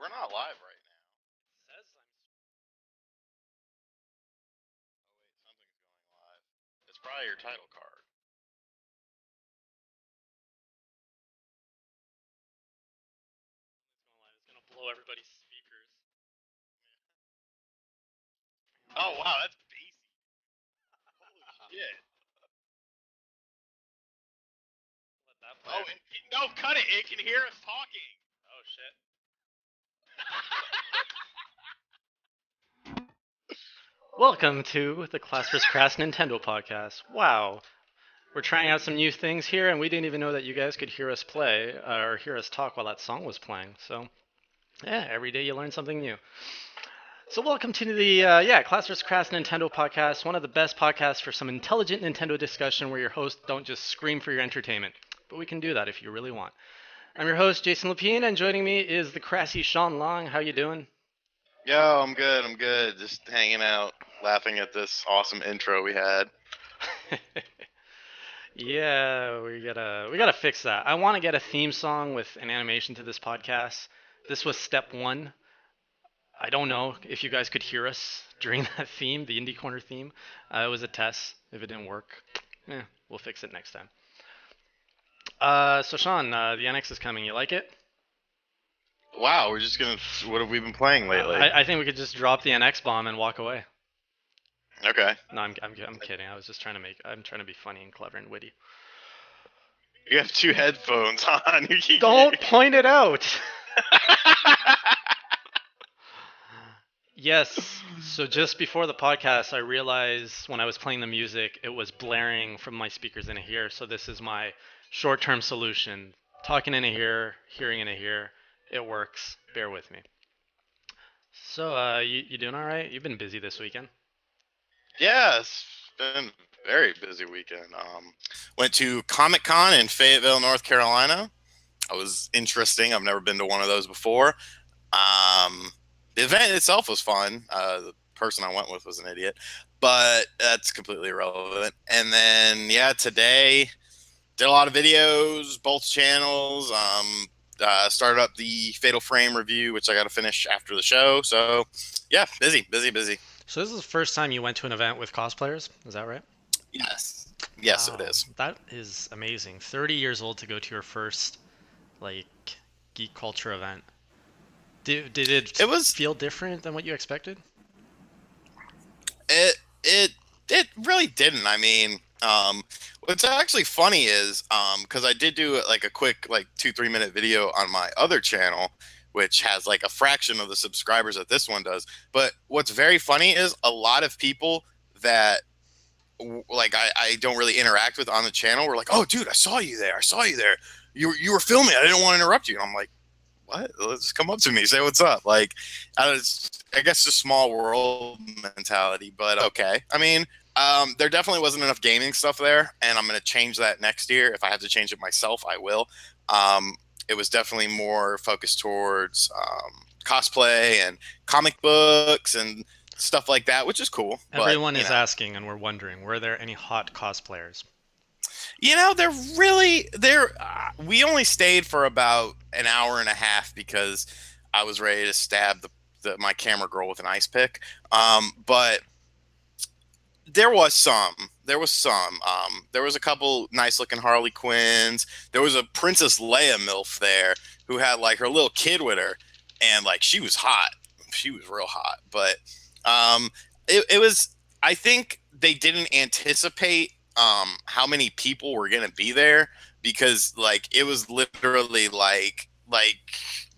we're not live right now. Says I'm. Oh wait, something's going live. It's probably your title card. It's going live. It's gonna blow everybody's speakers. Oh wow, that's bassy. Holy shit. Let that play. Oh, no, cut it. It can hear us talking. Oh shit. Welcome to the Class vs. Crass Nintendo podcast. Wow. We're trying out some new things here, and we didn't even know that you guys could hear us play or hear us talk while that song was playing. So, yeah, every day you learn something new. So, welcome to the Class vs. Crass Nintendo podcast, one of the best podcasts for some intelligent Nintendo discussion where your hosts don't just scream for your entertainment. But we can do that if you really want. I'm your host, Jason Lapine, and joining me is the crassy Shawn Long. How you doing? Yo, I'm good. I'm good. Just hanging out, laughing at this awesome intro we had. Yeah, we gotta fix that. I want to get a theme song with an animation to this podcast. This was step one. I don't know if you guys could hear us during that theme, the Indie Corner theme. It was a test. If it didn't work, we'll fix it next time. So Sean, the NX is coming. You like it? Wow, we're just gonna. What have we been playing lately? I think we could just drop the NX bomb and walk away. Okay. No, I'm kidding. I was just I'm trying to be funny and clever and witty. You have two headphones on. Don't point it out. Yes. So just before the podcast, I realized when I was playing the music, it was blaring from my speakers in here. So this is my short-term solution. Talking in a here, hearing in a here. It works. Bear with me. So, you doing all right? You've been busy this weekend. Yeah, it's been a very busy weekend. Went to Comic Con in Fayetteville, North Carolina. It was interesting. I've never been to one of those before. The event itself was fun. The person I went with was an idiot, but that's completely irrelevant. And then, yeah, today did a lot of videos, both channels. Started up the Fatal Frame review, which I got to finish after the show. So, yeah, busy. So this is the first time you went to an event with cosplayers. Is that right? Yes, it Wow, is. that is amazing. 30 years old to go to your first like geek culture event. Did it It was feel different than what you expected? it it it really didn't. I mean, what's actually funny is because I did do like a quick like 2-3 minute video on my other channel, which has like a fraction of the subscribers that this one does. But what's very funny is a lot of people that like I don't really interact with on the channel were like, "Oh, dude, I saw you there. I saw you there. You were filming. I didn't want to interrupt you." And I'm like, what? Let's come up to me, say what's up. Like, I guess just small world mentality, but okay. I mean, there definitely wasn't enough gaming stuff there, and I'm going to change that next year. If I have to change it myself, I will. It was definitely more focused towards cosplay and comic books and stuff like that, which is cool. Everyone But is asking, and we're wondering, were there any hot cosplayers? they're we only stayed for about an hour and a half because I was ready to stab my camera girl with an ice pick. But there was some. There was a couple nice looking Harley Quinns. There was a Princess Leia MILF there who had like her little kid with her, and like she was hot. She was real hot. But it was. I think they didn't anticipate how many people were gonna be there because like it was literally like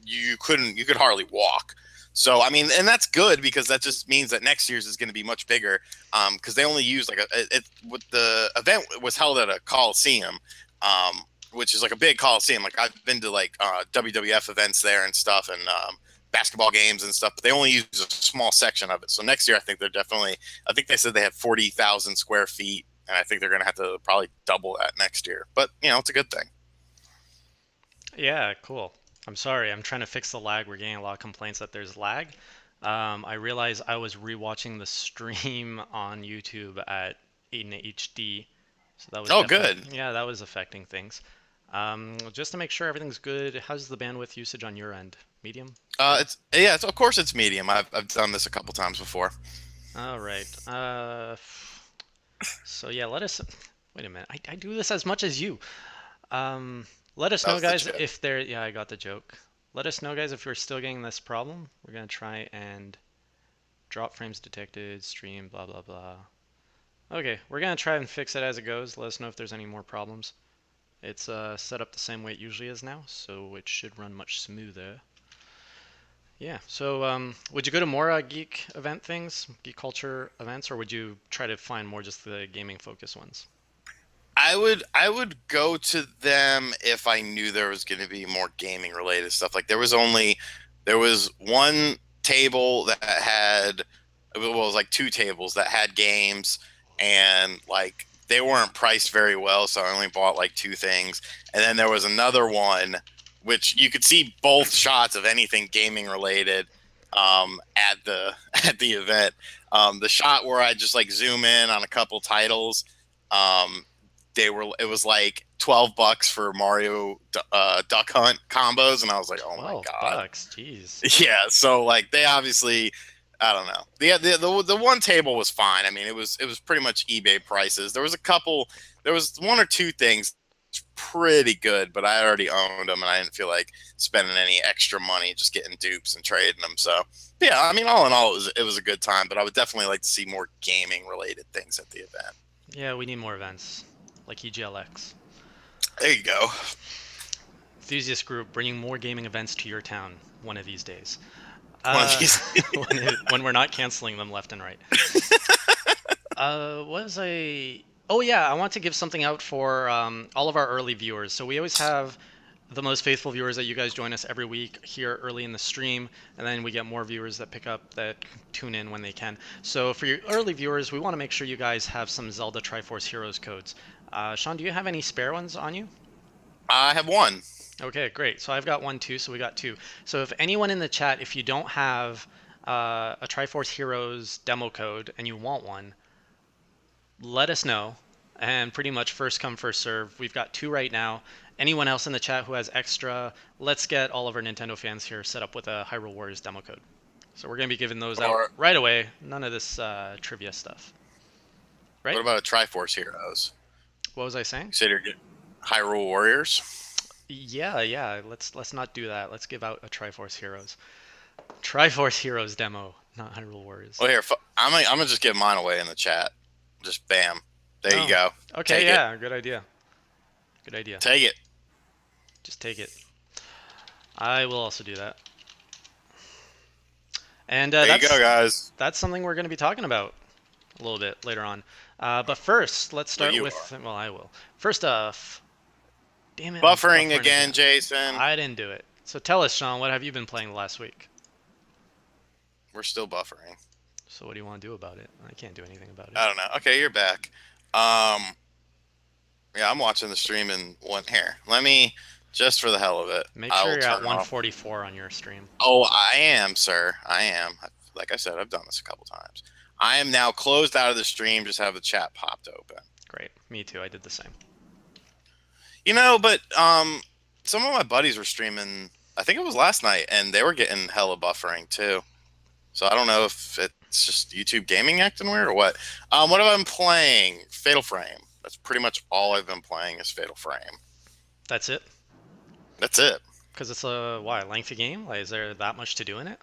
you could hardly walk. So I mean, and that's good because that just means that next year's is going to be much bigger. Because they only use like the event was held at a coliseum, which is like a big coliseum. Like I've been to like WWF events there and stuff, and basketball games and stuff, but they only use a small section of it. So next year, I think they said they had 40,000 square feet, and I think they're going to have to probably double that next year. But it's a good thing. Yeah, cool. I'm sorry, I'm trying to fix the lag. We're getting a lot of complaints that there's lag. I realized I was rewatching the stream on YouTube at 8 in HD, so that was Oh, good. yeah, that was affecting things. Just to make sure everything's good, how's the bandwidth usage on your end? Medium? Good? It's yeah, it's of course it's medium. I've done this a couple times before. All right. So yeah, let us. Wait a minute. I do this as much as you. Um, Let us That know, was the guys, joke. if there. Yeah, I got the joke. Let us know, guys, if we're still getting this problem. We're gonna try and drop frames detected, stream, blah blah blah. Okay, we're gonna try and fix it as it goes. Let us know if there's any more problems. It's set up the same way it usually is now, so it should run much smoother. Yeah. So, would you go to more geek event things, geek culture events, or would you try to find more just the gaming focus ones? I would go to them if I knew there was going to be more gaming related stuff. Like there was one table that had well, it was like two tables that had games, and like they weren't priced very well, so I only bought like two things. And then there was another one which you could see both shots of anything gaming related at the at the event. The shot where I just like zoom in on a couple titles. Um, it was like $12 for Mario Duck Hunt combos, and I was like, oh my 12 god. bucks. Jeez. Yeah, so like they obviously, I don't know. The one table was fine. I mean, it was pretty much eBay prices. There was one or two things pretty good, but I already owned them and I didn't feel like spending any extra money just getting dupes and trading them. So yeah, I mean, all in all, it was a good time. But I would definitely like to see more gaming related things at the event. Yeah, we need more events like EGLX. There you go. Enthusiast group bringing more gaming events to your town one of these days. One of Uh, these. when we're not canceling them left and right. Was a Oh yeah, I want to give something out for all of our early viewers. So we always have the most faithful viewers that you guys join us every week here early in the stream, and then we get more viewers that pick up that tune in when they can. So for your early viewers, we want to make sure you guys have some Zelda Triforce Heroes codes. Shawn, do you have any spare ones on you? I have one. Okay, great. So I've got one too, so we got two. So if anyone in the chat, if you don't have a Triforce Heroes demo code and you want one, let us know. And pretty much first come, first serve. We've got two right now. Anyone else in the chat who has extra, let's get all of our Nintendo fans here set up with a Hyrule Warriors demo code. So we're going to be giving those out Or right away. None of this trivia stuff. Right? what about a Triforce Heroes? What was I saying? You said you're getting Hyrule Warriors. Yeah. Let's not do that. Let's give out a Triforce Heroes. Triforce Heroes demo, not Hyrule Warriors. Well, here, I'm gonna just give mine away in the chat. Just bam. There you Oh, go. okay, Take it. yeah, good idea. Good idea. Take it. Just take it. I will also do that. And There you go, guys. that's something we're going to be talking about a little bit later on. But first, let's Well, start you with. Well, I will. First off, damn it, I'm Buffering again, Jason. I didn't do it. So tell us, Shawn, what have you been playing the last week? We're still buffering. So what do you want to do about it? I can't do anything about it. I don't know. Okay, you're back. Um, yeah, I'm watching the stream in one here. Let me, just for the hell of it, Make I sure will you're at turn off. 144 on your stream. Oh, I am, sir. I am. Like I said, I've done this a couple times. I am now closed out of the stream. Just have the chat popped open. Great. Me too. I did the same. But some of my buddies were streaming. I think it was last night, and they were getting hella buffering too. So I don't know if it's just YouTube gaming acting weird or what. What have I been playing? Fatal Frame. That's pretty much all I've been playing is Fatal Frame. That's it? That's it. Because it's a lengthy game? Like, is there that much to do in it?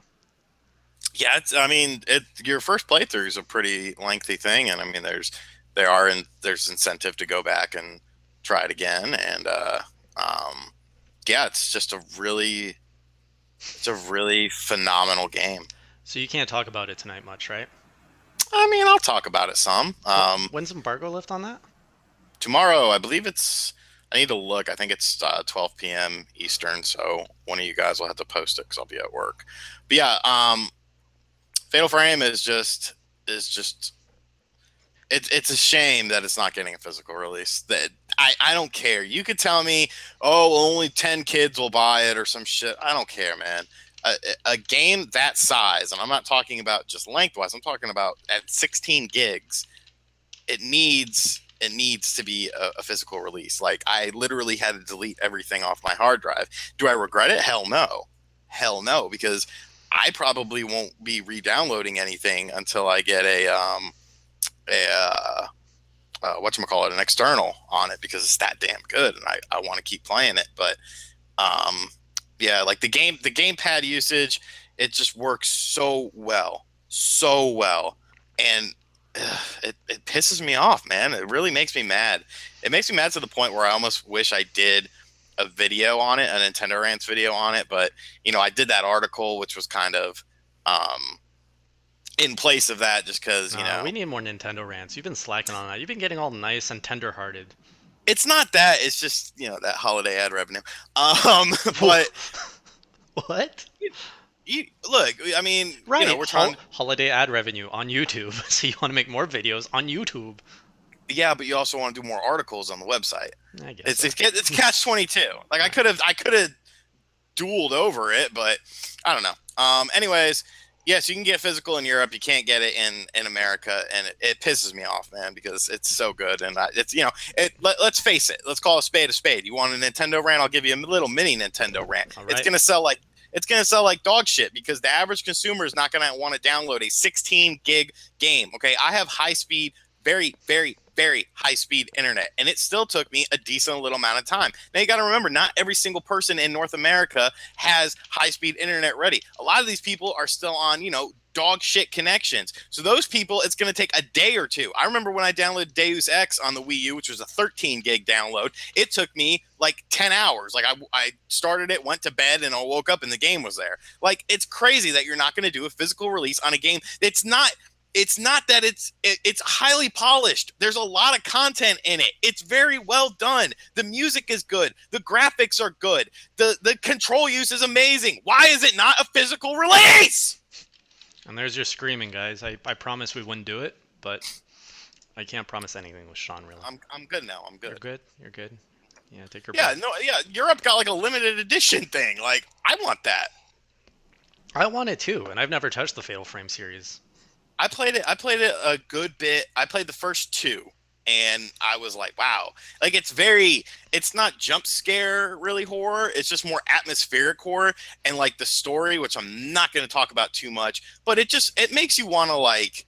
Yeah, your first playthrough is a pretty lengthy thing, and I mean there's incentive to go back and try it again, and yeah, it's a really phenomenal game. So you can't talk about it tonight much, right? I mean, I'll talk about it some. When's embargo lift on that? Tomorrow, I believe I need to look. I think it's 12 p.m. Eastern, so one of you guys will have to post it because I'll be at work. But yeah, Fatal Frame it's a shame that it's not getting a physical release. That I don't care. You could tell me, oh, only 10 kids will buy it or some shit. I don't care, man. A game that size, and I'm not talking about just lengthwise. I'm talking about at 16 gigs. It needs it needs to be a physical release. Like I literally had to delete everything off my hard drive. Do I regret it? Hell no, because I probably won't be re-downloading anything until I get a whatchamacallit, an external on it, because it's that damn good and I want to keep playing it. But um, yeah, like the gamepad usage, it just works so well, and it pisses me off, man. It really makes me mad. It makes me mad to the point where I almost wish I did a video on it, a Nintendo Rants video on it. But I did that article, which was kind of in place of that, just because We need more Nintendo rants. You've been slacking on that. You've been getting all nice and tender-hearted. it's not that. It's just that holiday ad revenue. But What? look, I mean, Right. we're trying. Holiday ad revenue on YouTube. So you want to make more videos on YouTube. Yeah, but you also want to do more articles on the website. I guess It's catch-22. Like I could have dueled over it, but I don't know. Anyways, yes, you can get physical in Europe. You can't get it in America, and it pisses me off, man, because it's so good. And it's let's face it. Let's call a spade a spade. You want a Nintendo rant? I'll give you a little mini Nintendo rant. All right. It's gonna sell like dog shit, because the average consumer is not gonna want to download a 16 gig game. Okay, I have high speed, very, very, very high speed internet, and it still took me a decent little amount of time. Now you got to remember, not every single person in North America has high speed internet ready. A lot of these people are still on dog shit connections. So those people, it's going to take a day or two. I remember when I downloaded Deus Ex on the Wii U, which was a 13 gig download, it took me like 10 hours. Like I started it, went to bed, and I woke up and the game was there. Like, it's crazy that you're not going to do a physical release on a game. It's not that it's highly polished. There's a lot of content in it. It's very well done. The music is good. The graphics are good. The control use is amazing. Why is it not a physical release? And there's your screaming, guys. I promise we wouldn't do it, but I can't promise anything with Shawn, really. I'm good now. I'm good. You're good. Yeah, take your Yeah, breath. no, yeah. Europe got like a limited edition thing. Like, I want that. I want it too, and I've never touched the Fatal Frame series. I played it a good bit. I played the first two, and I was like, wow. Like, it's not jump scare really horror. It's just more atmospheric horror, and like the story, which I'm not going to talk about too much, but it makes you want to like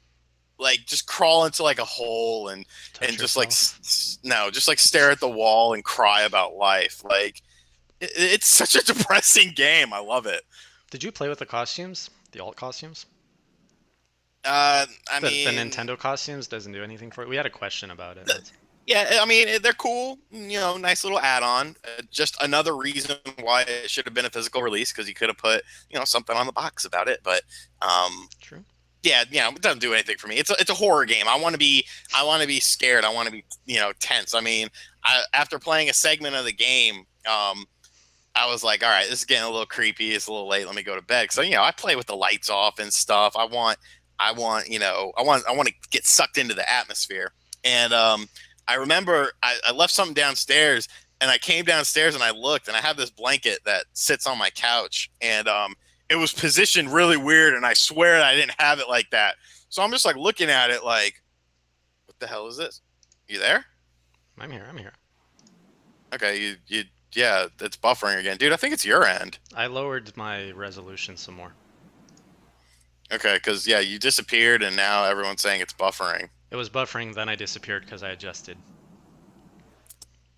just crawl into like a hole and just like just like stare at the wall and cry about life. Like, it's such a depressing game. I love it. Did you play with the costumes? The alt costumes? I The mean, Nintendo costumes doesn't do anything for it. We had a question about it. yeah, I mean, they're cool. Nice little add-on. Just another reason why it should have been a physical release, because you could have put something on the box about it. But True. yeah, it doesn't do anything for me. It's a horror game. I want to be scared. I want to be tense. I mean, after playing a segment of the game, I was like, all right, this is getting a little creepy. It's a little late. Let me go to bed. So I play with the lights off and stuff. I want to get sucked into the atmosphere. And I remember I left something downstairs, and I came downstairs and I looked, and I have this blanket that sits on my couch, and it was positioned really weird, and I swear that I didn't have it like that. So I'm just like looking at it like, what the hell is this? You there? I'm here. Okay, yeah, it's buffering again. Dude, I think it's your end. I lowered my resolution some more. Okay, because yeah, you disappeared, and now everyone's saying it's buffering. It was buffering, then I disappeared because I adjusted.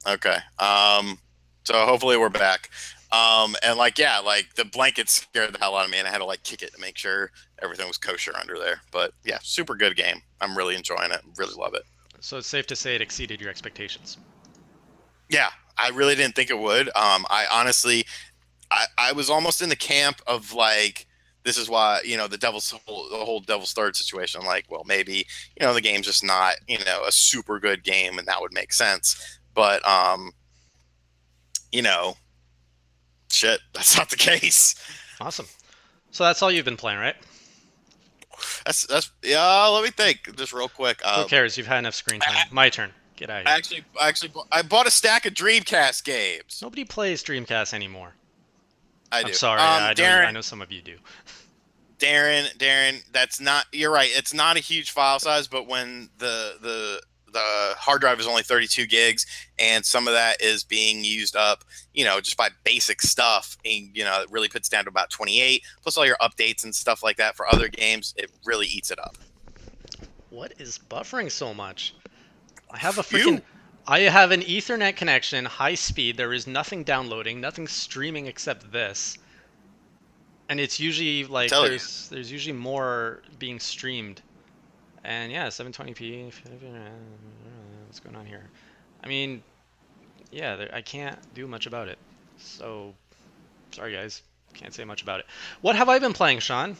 Okay. So hopefully we're back. And like the blanket scared the hell out of me, and I had to like kick it to make sure everything was kosher under there. But yeah, super good game. I'm really enjoying it. Really love it. So it's safe to say it exceeded your expectations. Yeah, I really didn't think it would. I honestly, I was almost in the camp of like, this is why the whole Devil's Third situation. I'm like, well, maybe the game's just not a super good game, and that would make sense. But shit, that's not the case. Awesome. So that's all you've been playing, right? That's yeah. Let me think, just real quick. Who cares? You've had enough screen time. My turn. Get out of here. I bought a stack of Dreamcast games. Nobody plays Dreamcast anymore. I do. I'm sorry. Darren, I know some of you do. Darren, that's not. You're right. It's not a huge file size, but when the the hard drive is only 32 gigs, and some of that is being used up, just by basic stuff. And, it really puts down to about 28. Plus all your updates and stuff like that for other games, it really eats it up. What is buffering so much? I have a freaking. You I have an Ethernet connection, high speed. There is nothing downloading, nothing streaming except this. And it's usually like tell you, there's usually more being streamed. And yeah, 720p. What's going on here? I mean, yeah, I can't do much about it. So, sorry guys, can't say much about it. What have I been playing, Shawn?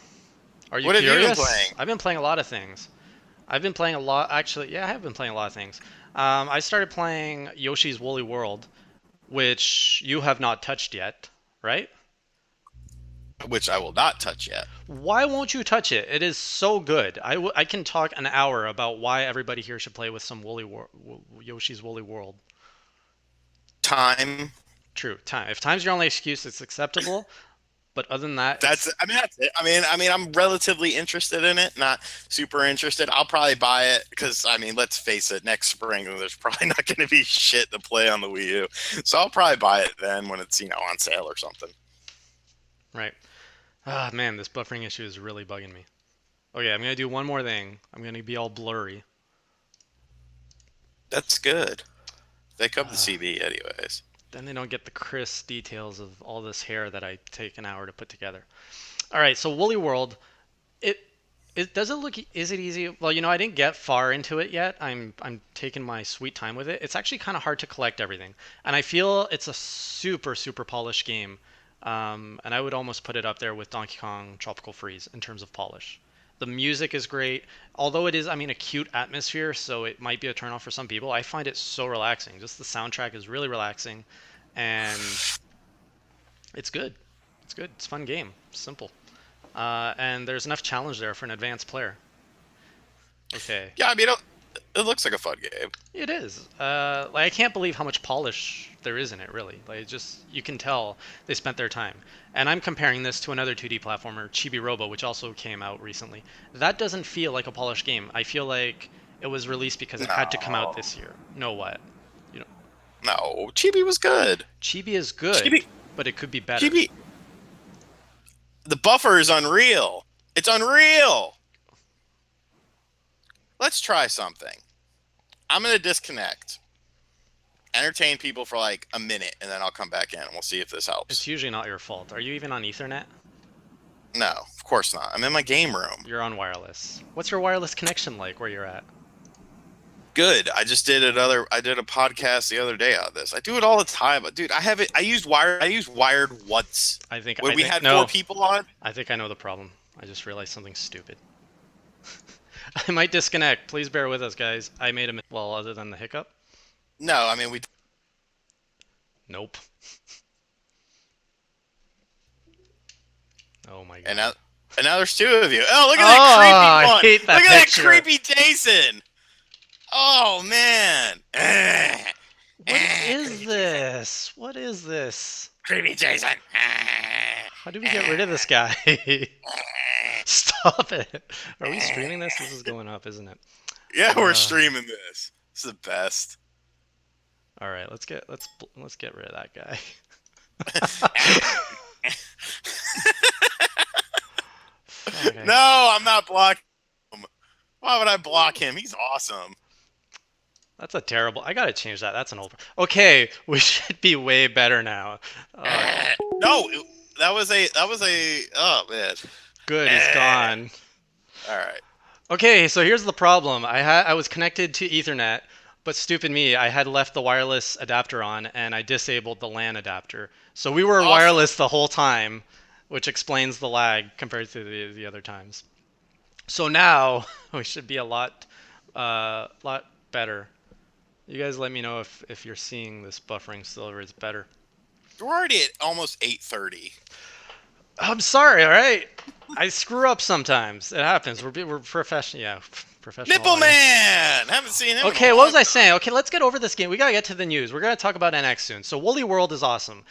Are you what have you been curious? playing? I've been playing a lot of things. I've been playing a lot, actually. Yeah, I have been playing a lot of things. I started playing Yoshi's Woolly World, which you have not touched yet, right? Which I will not touch yet. Why won't you touch it? It is so good. I can talk an hour about why everybody here should play with some Yoshi's Woolly World. Time. True, time. If time's your only excuse, it's acceptable. But other than that, That's it. I'm relatively interested in it, not super interested. I'll probably buy it because, let's face it, next spring there's probably not going to be shit to play on the Wii U, so I'll probably buy it then when it's on sale or something. right. Ah, man, this buffering issue is really bugging me. Okay, I'm gonna do one more thing. I'm gonna be all blurry. That's good. They come to CB anyways. Then they don't get the crisp details of all this hair that I take an hour to put together. All right, so Woolly World, it does it look, is it easy? Well, I didn't get far into it yet. I'm taking my sweet time with it. It's actually kind of hard to collect everything, and I feel it's a super polished game. And I would almost put it up there with Donkey Kong Tropical Freeze in terms of polish. The music is great, although it is, a cute atmosphere, so it might be a turnoff for some people. I find it so relaxing. Just the soundtrack is really relaxing, and it's good. It's good. It's a fun game. Simple. And there's enough challenge there for an advanced player. Okay. Yeah, it looks like a fun game. It is. I can't believe how much polish there is in it, really. You can tell they spent their time. And I'm comparing this to another 2D platformer, Chibi Robo, which also came out recently. That doesn't feel like a polished game. I feel like it was released because it had to come out this year. No, what? No, Chibi was good. Chibi is good, but it could be better. The buffer is unreal. It's unreal. Let's try something. I'm going to disconnect. Entertain people for like a minute, and then I'll come back in, and we'll see if this helps. It's usually not your fault. Are you even on Ethernet? No, of course not. I'm in my game room. You're on wireless. What's your wireless connection like where you're at? Good. I did a podcast the other day on this. I do it all the time. But dude, I used wired once. When we had 4 people on. I think I know the problem. I just realized something stupid. I might disconnect. Please bear with us, guys. I made a well, other than the hiccup. No, we. Nope. Oh my god. And now there's 2 of you. Oh, look at that creepy one. I hate that look at picture. that creepy Jason. Oh man. What is this? What is this? Creepy Jason. How do we get rid of this guy? Stop it. Are we streaming this? This is going up, isn't it? Yeah, we're streaming this. This is the best. All right, let's get rid of that guy. Okay. No, I'm not blocking him. Why would I block him? He's awesome. That's a terrible. I gotta change that. That's an old. Okay, we should be way better now. No, that was a. Oh man. Good, he's gone. All right. Okay, so here's the problem. I was connected to Ethernet, but stupid me, I had left the wireless adapter on and I disabled the LAN adapter. So we were wireless the whole time, which explains the lag compared to the other times. So now we should be a lot better. You guys let me know if you're seeing this buffering still or it's better. We're already at almost 8:30. I'm sorry, all right? I screw up sometimes. It happens. We're professional. Yeah, professional. Nipple Man! Haven't seen him. Okay, what was I saying? Okay, let's get over this game. We gotta get to the news. We're gonna talk about NX soon. So Woolly World is awesome.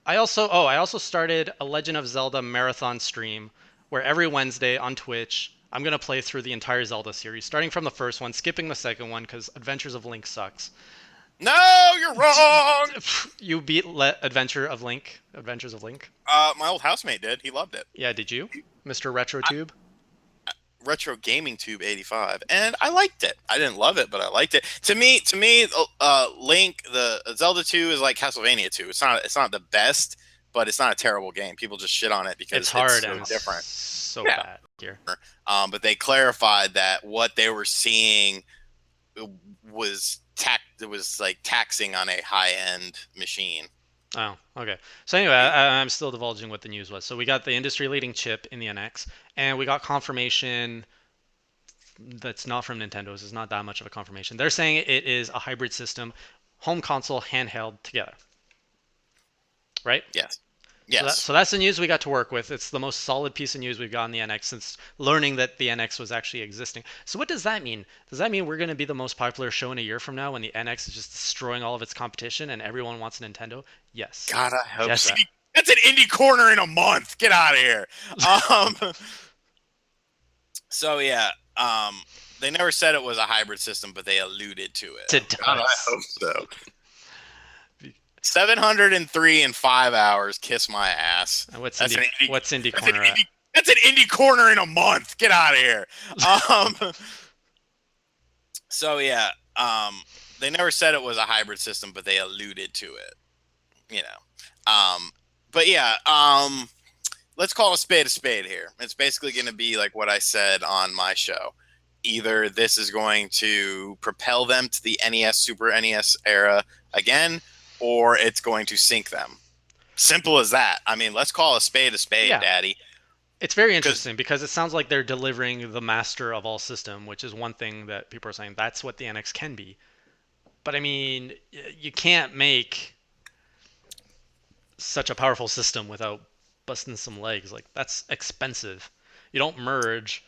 I also started a Legend of Zelda marathon stream where every Wednesday on Twitch I'm gonna play through the entire Zelda series, starting from the first one, skipping the second one because Adventures of Link sucks. No, you're wrong. You beat Adventures of Link? My old housemate did. He loved it. Yeah, did you, Mr. RetroTube? Retro Gaming Tube 85, and I liked it. I didn't love it, but I liked it. To me, Link, the Zelda 2 is like Castlevania 2. It's not the best, but it's not a terrible game. People just shit on it because It's hard so and different. so Yeah. bad here. But they clarified that what they were seeing was like taxing on a high end machine. Oh, okay. So anyway, I'm still divulging what the news was. So we got the industry-leading chip in the NX, and we got confirmation that's not from Nintendo. This is not that much of a confirmation. They're saying it is a hybrid system, home console, handheld together. Right? Yes. So, Yes. so that's the news we got to work with. It's the most solid piece of news we've got in the NX since learning that the NX was actually existing. So what does that mean? Does that mean we're going to be the most popular show in a year from now when the NX is just destroying all of its competition and everyone wants a Nintendo? Yes. God, I hope Yes. so. That's an indie corner in a month. Get out of here. So yeah, they never said it was a hybrid system, but they alluded to it. It God, I does. hope so. 703 in 5 hours. Kiss my ass. And what's That's indie, an indie- what's indie That's an corner at? that's an indie corner in a month. Get out of here. So yeah, they never said it was a hybrid system, but they alluded to it. You know. But yeah, let's call a spade here. It's basically going to be like what I said on my show. Either this is going to propel them to the NES, Super NES era again, or it's going to sink them. Simple as that. I mean, let's call a spade, Yeah. Daddy. It's very interesting because it sounds like they're delivering the master of all system, which is one thing that people are saying that's what the NX can be. But I mean, you can't make such a powerful system without busting some legs. Like, that's expensive. You don't merge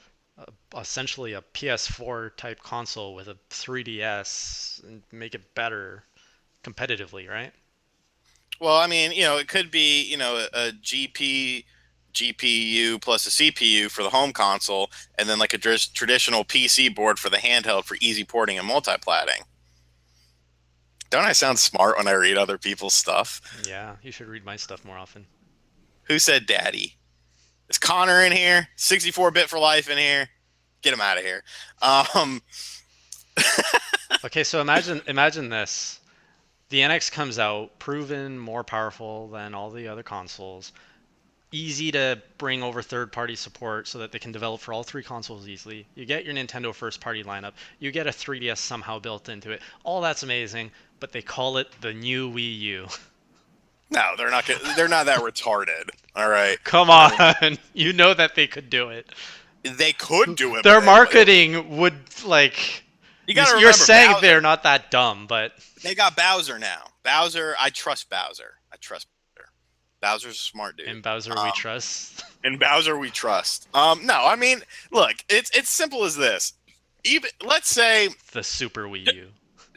essentially a PS4 type console with a 3DS and make it better competitively, right? Well, I mean, it could be, a GPU plus a CPU for the home console, and then like a traditional PC board for the handheld for easy porting and multiplatting. Don't I sound smart when I read other people's stuff? Yeah, you should read my stuff more often. Who said daddy? Is Connor in here? 64-bit for life in here? Get him out of here. Okay, so imagine this. The NX comes out, proven more powerful than all the other consoles. Easy to bring over third-party support so that they can develop for all three consoles easily. You get your Nintendo first-party lineup. You get a 3DS somehow built into it. All that's amazing, but they call it the new Wii U. No, they're not. They're not that retarded. All right. Come on, you know that they could do it. They could do it. Their marketing would like. You gotta remember, you're saying Bowser, they're not that dumb, but they got Bowser now. Bowser, I trust Bowser. Bowser's a smart dude. in Bowser we trust. In Bowser we trust. No, I mean, look, it's simple as this. Even let's say The Super Wii U.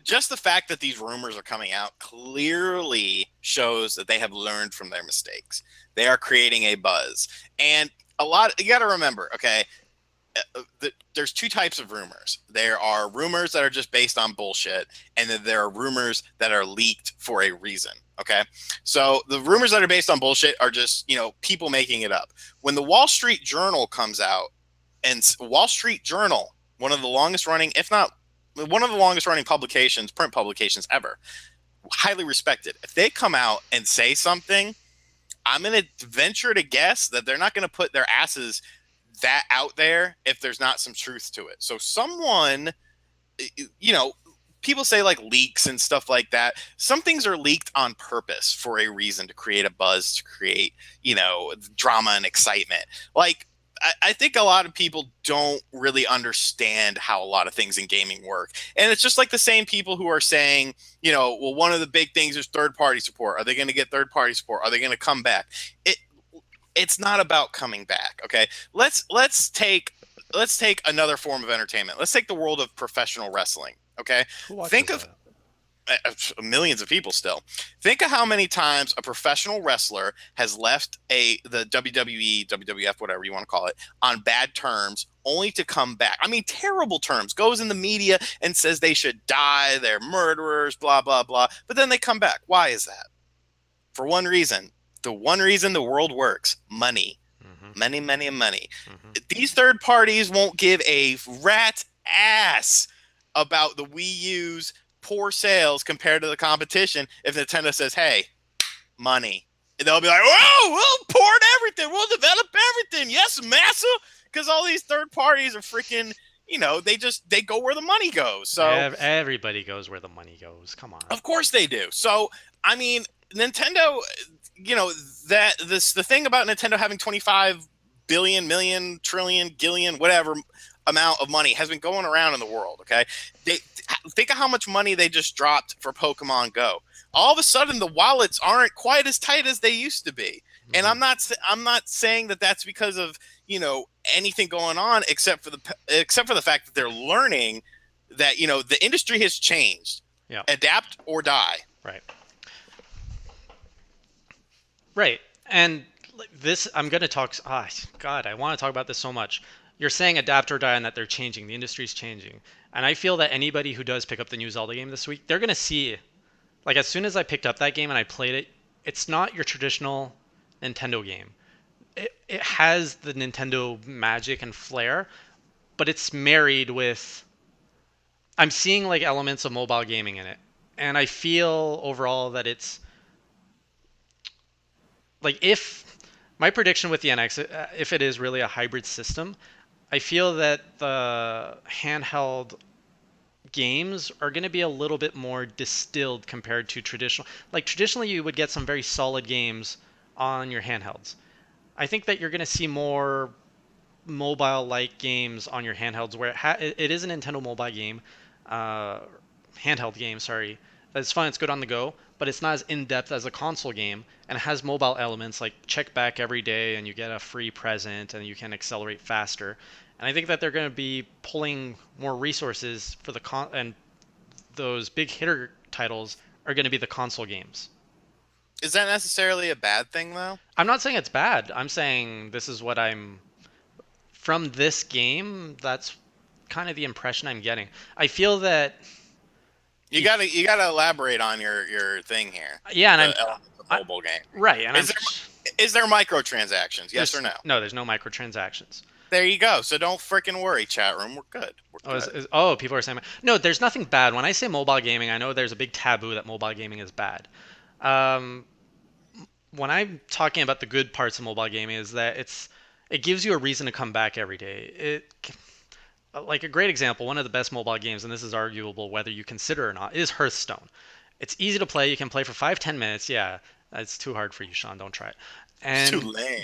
just the fact that these rumors are coming out clearly shows that they have learned from their mistakes. They are creating a buzz, and you got to remember, okay. There's two types of rumors. There are rumors that are just based on bullshit, and then there are rumors that are leaked for a reason. Okay, so the rumors that are based on bullshit are just people making it up. When the Wall Street Journal comes out, and Wall Street Journal, one of the longest running, if not one of the longest running publications, print publications ever, highly respected. If they come out and say something, I'm going to venture to guess that they're not going to put their asses that out there if there's not some truth to it. So someone, people say like leaks and stuff like that. Some things are leaked on purpose for a reason, to create a buzz, to create, drama and excitement. Like, I think a lot of people don't really understand how a lot of things in gaming work. And it's just like the same people who are saying, well, one of the big things is third-party support. Are they going to get third-party support? Are they going to come back? It's not about coming back. Okay. Let's take another form of entertainment. Let's take the world of professional wrestling. Okay. Who watches Think of that? millions of people still. Think of how many times a professional wrestler has left the WWE, WWF, whatever you want to call it, on bad terms, only to come back. I mean, terrible terms. Goes in the media and says they should die, they're murderers, blah blah blah. But then they come back. Why is that? For one reason. The one reason the world works: money. Money, money, and money. These third parties won't give a rat ass about the Wii U's poor sales compared to the competition if Nintendo says, hey, money. And they'll be like, whoa, we'll port everything. We'll develop everything. Yes, massa. Because all these third parties are freaking, they go where the money goes. So everybody goes where the money goes. Come on. Of course they do. So, I mean, Nintendo, the thing about Nintendo having 25 billion, million, trillion, gillion, whatever amount of money has been going around in the world. Okay, think of how much money they just dropped for Pokemon Go. All of a sudden, the wallets aren't quite as tight as they used to be. And I'm not saying that that's because of anything going on, except for the fact that they're learning that the industry has changed. Yeah. Adapt or die. Right. Right. And this, I'm going to talk. Oh, God, I want to talk about this so much. You're saying adapt or die, and that they're changing. The industry's changing, and I feel that anybody who does pick up the new Zelda game this week, they're going to see, like, as soon as I picked up that game and I played it, it's not your traditional Nintendo game. It has the Nintendo magic and flair, but it's married with. I'm seeing like elements of mobile gaming in it, and I feel overall that it's like, if my prediction with the NX, if it is really a hybrid system, I feel that the handheld games are going to be a little bit more distilled compared to traditional. Like, traditionally, you would get some very solid games on your handhelds. I think that you're going to see more mobile-like games on your handhelds, where it is a Nintendo mobile game, handheld game, sorry. It's fun, it's good on the go, but it's not as in-depth as a console game, and it has mobile elements like check back every day and you get a free present and you can accelerate faster. And I think that they're going to be pulling more resources for and those big hitter titles are going to be the console games. Is that necessarily a bad thing, though? I'm not saying it's bad. I'm saying this is what from this game, that's kind of the impression I'm getting. I feel that you gotta elaborate on your thing here. Yeah, and mobile game, right? And is there microtransactions? Yes or no? No, there's no microtransactions. There you go. So don't freaking worry, chat room. We're good. People are saying no. There's nothing bad. When I say mobile gaming, I know there's a big taboo that mobile gaming is bad. When I'm talking about the good parts of mobile gaming, is that it gives you a reason to come back every day. Like a great example, one of the best mobile games, and this is arguable whether you consider it or not, is Hearthstone. It's easy to play. You can play for 5-10 minutes. Yeah, it's too hard for you, Shawn. Don't try it. It's too lame.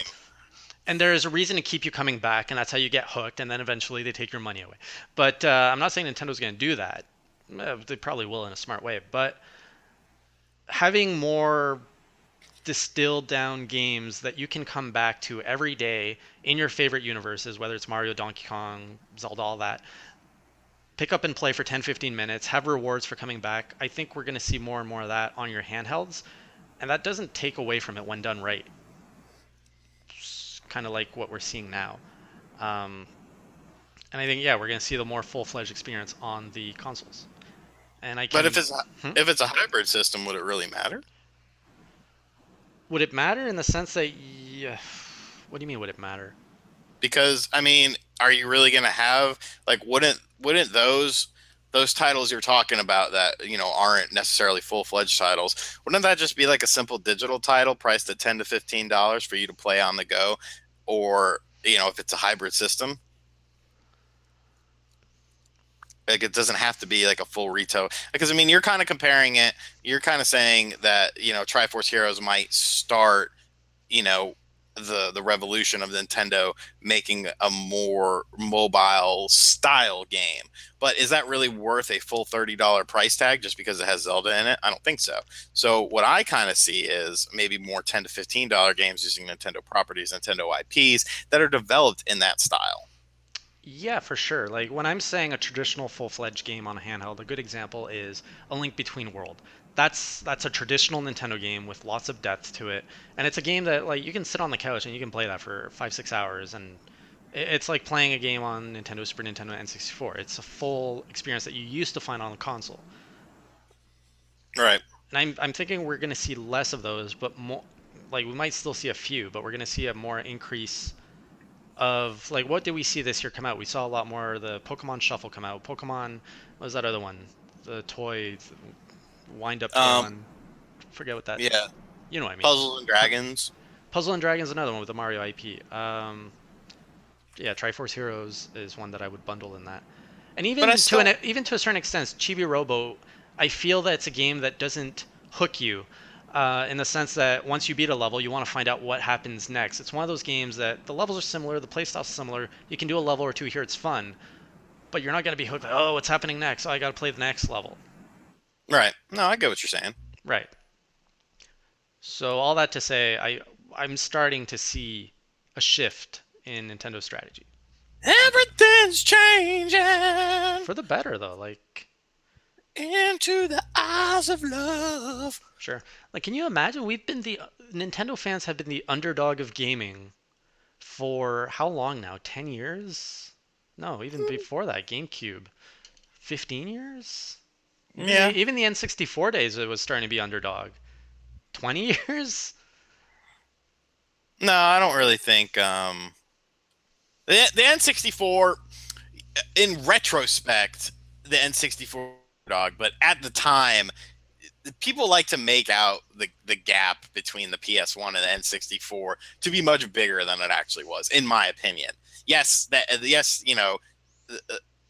And there is a reason to keep you coming back, and that's how you get hooked, and then eventually they take your money away. But I'm not saying Nintendo's going to do that. They probably will in a smart way. But having more distilled down games that you can come back to every day in your favorite universes, whether it's Mario, Donkey Kong, Zelda, all that, pick up and play for 10-15 minutes, have rewards for coming back. I think we're going to see more and more of that on your handhelds, and that doesn't take away from it when done right. It's kind of like what we're seeing now. And I think, we're going to see the more full-fledged experience on the consoles. But if it's a hybrid system, would it really matter? Would it matter in the sense that, what do you mean, would it matter? Because, I mean, are you really going to have, like, wouldn't those titles you're talking about that, aren't necessarily full-fledged titles, wouldn't that just be like a simple digital title priced at $10 to $15 for you to play on the go? Or, if it's a hybrid system? Like, it doesn't have to be like a full retail, because I mean, you're kind of comparing it. You're kind of saying that Triforce Heroes might start, the revolution of Nintendo making a more mobile style game. But is that really worth a full $30 price tag just because it has Zelda in it? I don't think so. So what I kind of see is maybe more $10 to $15 games using Nintendo properties, Nintendo IPs that are developed in that style. Yeah, for sure. Like when I'm saying a traditional full-fledged game on a handheld, a good example is A Link Between World. That's a traditional Nintendo game with lots of depth to it, and it's a game that like you can sit on the couch and you can play that for 5 6 hours, and it's like playing a game on Nintendo, Super Nintendo, N64. It's a full experience that you used to find on a console. Right. And I'm thinking we're gonna see less of those, but more like we might still see a few, but we're gonna see a more increase of like what did we see this year come out? We saw a lot more of the Pokemon Shuffle come out. Pokemon, what was that other one? The toy, wind up toy Um. one. Forget what that. Yeah. You know what I mean? Puzzles and Dragons. Puzzle and Dragons, another one with the Mario IP. Yeah, Triforce Heroes is one that I would bundle in that. And But I even still. to a certain extent, Chibi Robo, I feel that it's a game that doesn't hook you, in the sense that once you beat a level, you want to find out what happens next. It's one of those games that the levels are similar, the playstyle's similar. You can do a level or two here, it's fun, but you're not going to be hooked. Like, oh, what's happening next? Oh, I got to play the next level. Right. No, I get what you're saying. Right. So all that to say, I'm starting to see a shift in Nintendo strategy Everything's changing for the better, though. Like, into the eyes of love. sure. Like, can you imagine? Nintendo fans have been the underdog of gaming for how long now? 10 years? No, even before that. GameCube. 15 years? Yeah. Even the N64 days, it was starting to be underdog. 20 years? No, I don't really think. The N64, in retrospect, the N64 dog, but at the time, people like to make out the gap between the PS1 and the N64 to be much bigger than it actually was, in my opinion. Yes,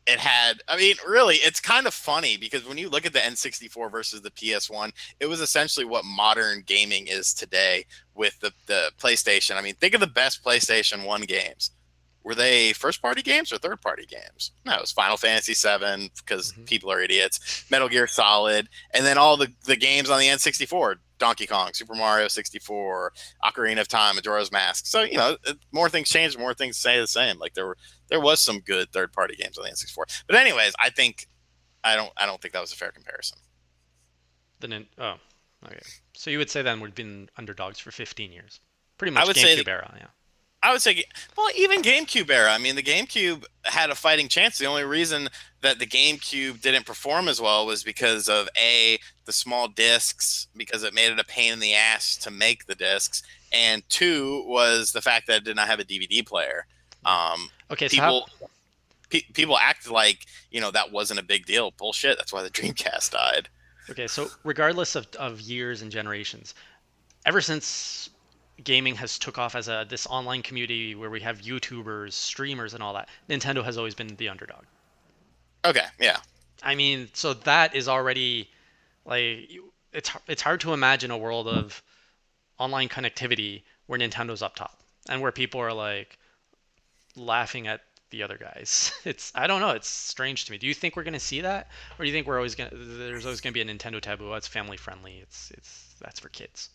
it had. I mean, really, it's kind of funny because when you look at the N64 versus the PS1, it was essentially what modern gaming is today with the PlayStation. I mean, think of the best PlayStation 1 games. Were they first party games or third party games? No, it was Final Fantasy VII because Hmm. people are idiots, Metal Gear Solid, and then all the games on the N64, Donkey Kong, Super Mario 64, Ocarina of Time, Majora's Mask. So, more things change, more things stay the same. Like there was some good third party games on the N64. But anyways, I don't think that was a fair comparison. Oh, okay. So you would say then we've been underdogs for 15 years. Pretty I much would say GameCube era, yeah. I would say, well, even GameCube era. I mean, the GameCube had a fighting chance. The only reason that the GameCube didn't perform as well was because of the small discs, because it made it a pain in the ass to make the discs, and two was the fact that it did not have a DVD player. Um, Okay, so how? people people acted like that wasn't a big deal. Bullshit. That's why the Dreamcast died. Okay, so regardless of years and generations, ever since gaming has took off as a this online community where we have YouTubers, streamers, and all that, Nintendo has always been the underdog. Okay, yeah. I mean, so that is already like it's hard to imagine a world of online connectivity where Nintendo's up top and where people are like laughing at the other guys. It's I don't know. It's strange to me. Do you think we're gonna see that, or do you think we're always gonna there's always gonna be a Nintendo taboo? Oh, it's family friendly. It's that's for kids.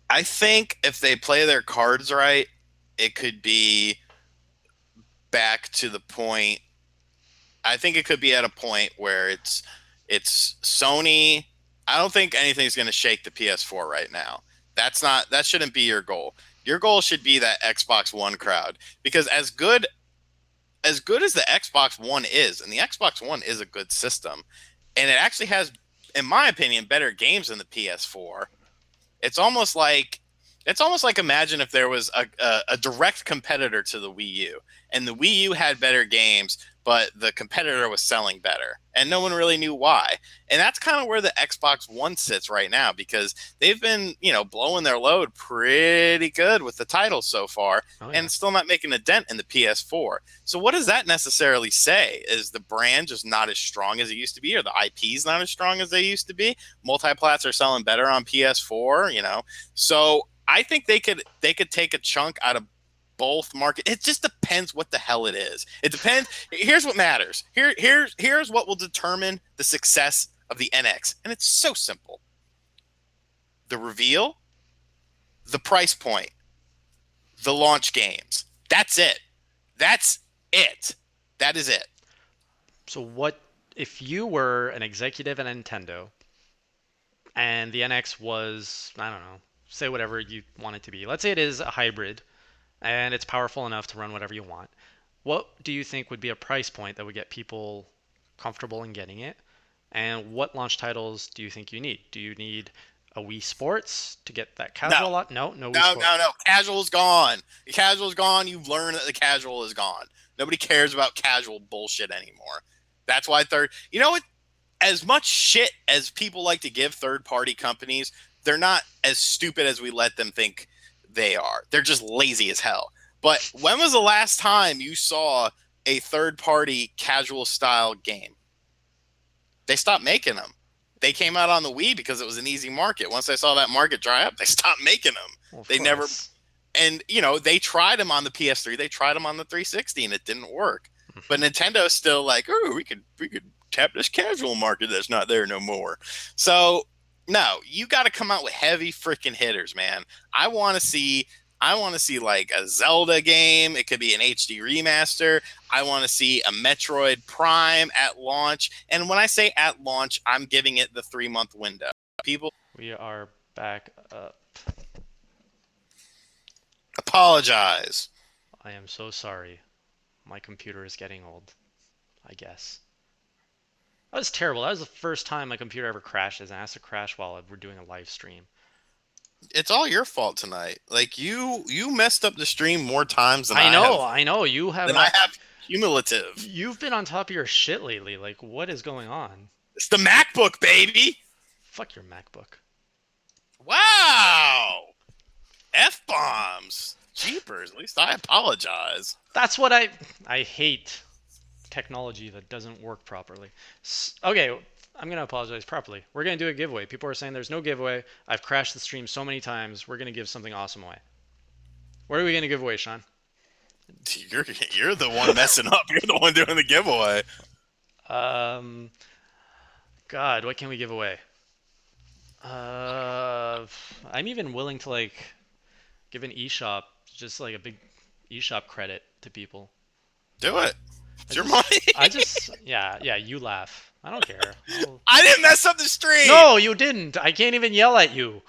I think if they play their cards right, it could be back to the point. I think it could be at a point where it's Sony. I don't think anything's going to shake the PS4 right now. That shouldn't be your goal. Your goal should be that Xbox One crowd, because as good as the Xbox One is, and the Xbox One is a good system, and it actually has, in my opinion, better games than the PS4. It's almost like imagine if there was a direct competitor to the Wii U, and the Wii U had better games, but the competitor was selling better, and no one really knew why. And that's kind of where the Xbox One sits right now, because they've been blowing their load pretty good with the titles so far, Oh yeah. and still not making a dent in the PS4. So what does that necessarily say? Is the brand just not as strong as it used to be, or the IPs not as strong as they used to be? Multiplats are selling better on PS4, So I think they could take a chunk out of both market. It just depends what the hell it is. It depends. Here's what matters. Here's what will determine the success of the NX, and it's so simple: the reveal, the price point, the launch games. That's it. That's it. That is it. So what if you were an executive at Nintendo and the NX was, I don't know, say whatever you want it to be. Let's say it is a hybrid and it's powerful enough to run whatever you want. What do you think would be a price point that would get people comfortable in getting it? And what launch titles do you think you need? Do you need a Wii Sports to get that No, casual lot? No, no Wii no, Sports. no, no. Casual's gone. The casual's gone. You've learned that the casual is gone. Nobody cares about casual bullshit anymore. That's why third. You know what? As much shit as people like to give third party companies, they're not as stupid as we let them think they are. They're just lazy as hell. But when was the last time you saw a third party casual style game? They stopped making them. They came out on the Wii because it was an easy market. Once they saw that market dry up, they stopped making them. Well, of They never, course. and they tried them on the PS3, they tried them on the 360, and it didn't work. But Mhm. Nintendo's still like, oh, we could tap this casual market that's not there no more. So no, you got to come out with heavy freaking hitters, man. I want to see. I want to see like a Zelda game. It could be an HD remaster. I want to see a Metroid Prime at launch. And when I say at launch, I'm giving it the 3 month window. People We are back up. apologize. I am so sorry. My computer is getting old, I guess. That was terrible. That was the first time my computer ever crashes, and it has to crash while we're doing a live stream. It's all your fault tonight. Like you messed up the stream more times than I have. I know. You have Than I not. have cumulative. You've been on top of your shit lately. Like, what is going on? It's the MacBook, baby. Fuck your MacBook. Wow. F bombs. Jeepers. At least I apologize. That's what I hate technology that doesn't work properly. Okay, I'm gonna apologize properly. We're gonna do a giveaway. People are saying there's no giveaway. I've crashed the stream so many times. We're gonna give something awesome away. What are we gonna give away, Shawn? You're the one messing up. You're the one doing the giveaway. Um, God, what can we give away? I'm even willing to like give an eShop, just like a big eShop credit to people. Do it. I It's your just, money. yeah, you laugh. I don't care. I didn't mess up the stream. No, you didn't. I can't even yell at you.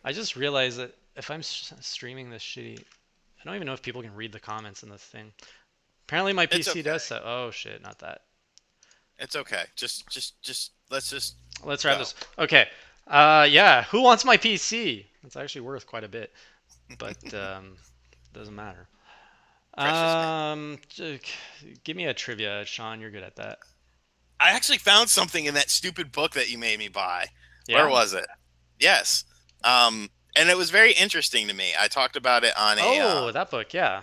I just realized that if I'm streaming this shitty, I don't even know if people can read the comments in this thing. Apparently my It's PC okay. does so. Oh shit, not that. It's okay. Just let's just Let's wrap go. this. Okay. Yeah. Who wants my PC? It's actually worth quite a bit, but doesn't matter. Precious man. Give me a trivia, Shawn. You're good at that. I actually found something in that stupid book that you made me buy. Where Yeah. was it? Yes. And it was very interesting to me. I talked about it on a. Oh, that book. Yeah.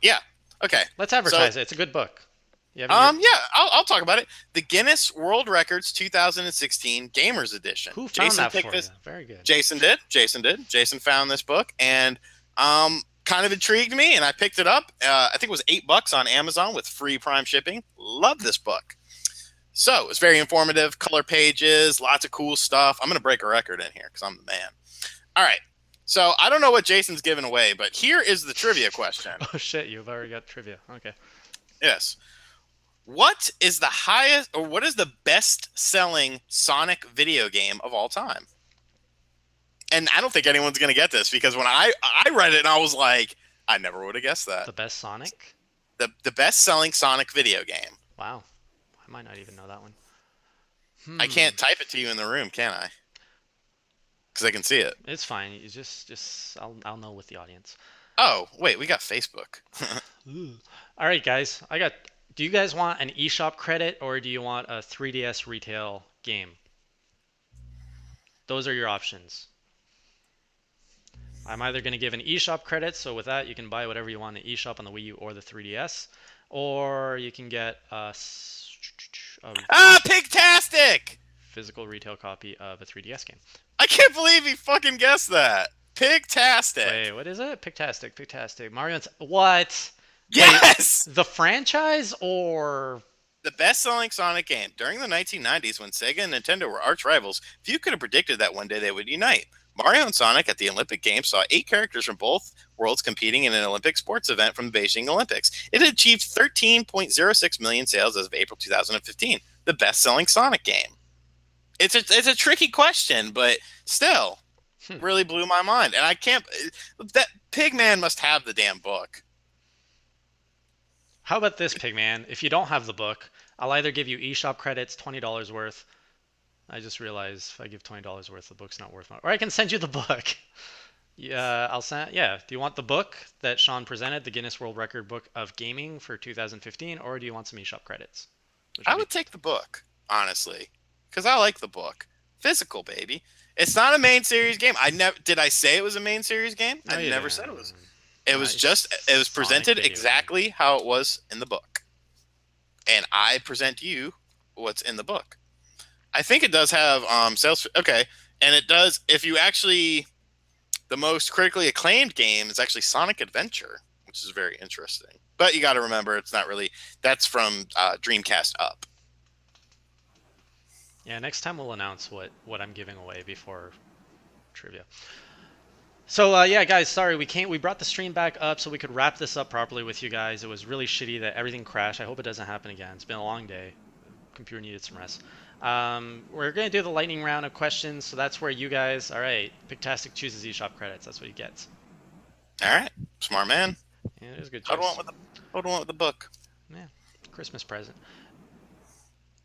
Yeah. Okay. Let's So, advertise it. It's a good book. You haven't. yeah, I'll talk about it. The Guinness World Records 2016 Gamers Edition. Who found Jason that picked for you? this. Very good. Jason did. Jason did. Jason found this book and kind of intrigued me, and I picked it up. I think it was $8 on Amazon with free Prime shipping. Love this book. So it's very informative, color pages, lots of cool stuff. I'm gonna break a record in here because I'm the man. All right. So I don't know what Jason's giving away, but here is the trivia question. Oh shit, you've already got trivia. Okay. Yes. What is the highest, or what is the best-selling Sonic video game of all time? And I don't think anyone's gonna get this because when I read it and I was like, I never would have guessed that. The best Sonic? The best-selling Sonic video game. Wow. I might not even know that one. I can't type it to you in the room, can I? Because I can see it. It's fine. You just I'll know with the audience. Oh, wait, we got Facebook. All right, guys. Do you guys want an eShop credit or do you want a 3DS retail game? Those are your options. I'm either going to give an eShop credit, so with that you can buy whatever you want in the eShop on the Wii U or the 3DS, or you can get a Pigtastic! physical retail copy of a 3DS game. I can't believe he fucking guessed that. Pigtastic. Wait, what is it? Pictastic. Mario. What? Yes! Wait, the franchise or The best-selling Sonic game. During the 1990s, when Sega and Nintendo were arch rivals, few could have predicted that one day they would unite. Mario and Sonic at the Olympic Games saw 8 characters from both worlds competing in an Olympic sports event from the Beijing Olympics. It had achieved 13.06 million sales as of April 2015. The best-selling Sonic game. It's a tricky question, but still, really blew my mind. And I can't. That Pigman must have the damn book. How about this, Pigman? If you don't have the book, I'll either give you eShop credits, $20 worth. I just realized if I give $20 worth, the book's not worth much. Or I can send you the book. Yeah, I'll send. Yeah. Do you want the book that Shawn presented, the Guinness World Record Book of Gaming for 2015, or do you want some eShop credits? I would take the book, honestly, because I like the book. Physical, baby. It's not a main series game. I never did. I say it was a main series game. No, I you never didn't. said it was. It was Nice just. It was Sonic presented video exactly game. how it was in the book, and I present you what's in the book. I think it does have sales. Okay, and it does. If you actually, the most critically acclaimed game is actually Sonic Adventure, which is very interesting. But you got to remember, it's not really. That's from Dreamcast up. Yeah, next time we'll announce what I'm giving away before trivia. So yeah, guys, sorry we brought the stream back up so we could wrap this up properly with you guys. It was really shitty that everything crashed. I hope it doesn't happen again. It's been a long day. Computer needed some rest. We're gonna do the lightning round of questions, so that's where you guys. All right, Pictastic chooses eShop credits. That's what he gets. All right, smart man. Yeah, it was a good How choice. do I want with the book? Yeah, Christmas present.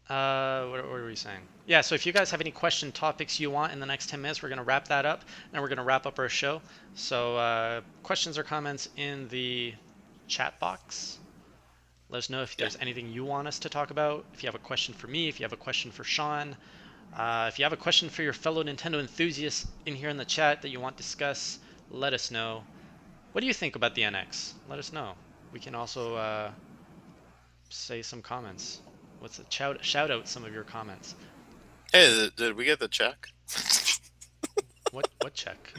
What were we saying? Yeah, so if you guys have any question topics you want in the next 10 minutes, we're going to wrap that up, and we're going to wrap up our show. So questions or comments in the chat box. Let us know if there's anything you want us to talk about. If you have a question for me, if you have a question for Shawn, if you have a question for your fellow Nintendo enthusiasts in here in the chat that you want to discuss, let us know. What do you think about the NX? Let us know. We can also say some comments. What's it? Shout out some of your comments. Hey, did we get the check? What check?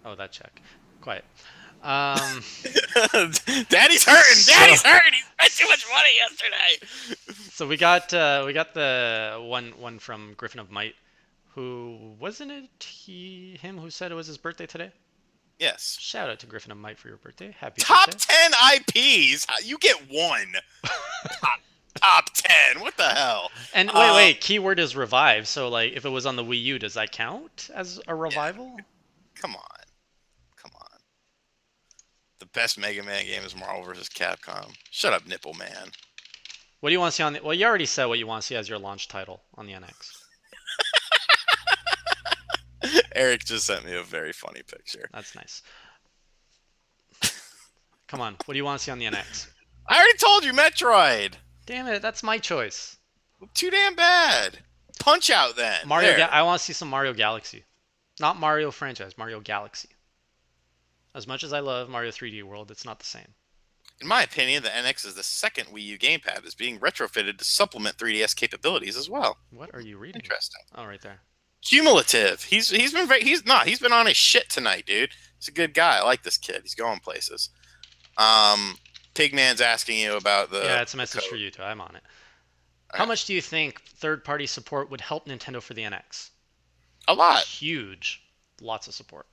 Oh, that check. Quiet. Daddy's hurting. Daddy's hurting. He spent too much money yesterday. So we got the one from Griffin of Might, who wasn't it him who said it was his birthday today? Yes. Shout out to Griffin of Might for your birthday. Happy Top birthday. 10 IPs. You get one. Top 10. What the hell? And wait. Keyword is revive. So like, if it was on the Wii U, does that count as a revival? Yeah. Come on. The best Mega Man game is Marvel vs. Capcom. Shut up, Nipple Man. What do you want to see on the? Well, you already said what you want to see as your launch title on the NX. Eric just sent me a very funny picture. That's nice. Come on, what do you want to see on the NX? I already told you, Metroid. Damn it, that's my choice. Too damn bad. Punch Out then. I want to see some Mario Galaxy. Not Mario franchise, Mario Galaxy. As much as I love Mario 3D World, it's not the same. In my opinion, the NX is the second Wii U gamepad that's being retrofitted to supplement 3DS capabilities as well. What are you reading? Interesting. Oh, right there. Cumulative. He's been on his shit tonight, dude. He's a good guy. I like this kid. He's going places. Pigman's asking you about the. Yeah, it's a message for you too. I'm on it. How much do you think third-party support would help Nintendo for the NX? A lot. Huge. Lots of support.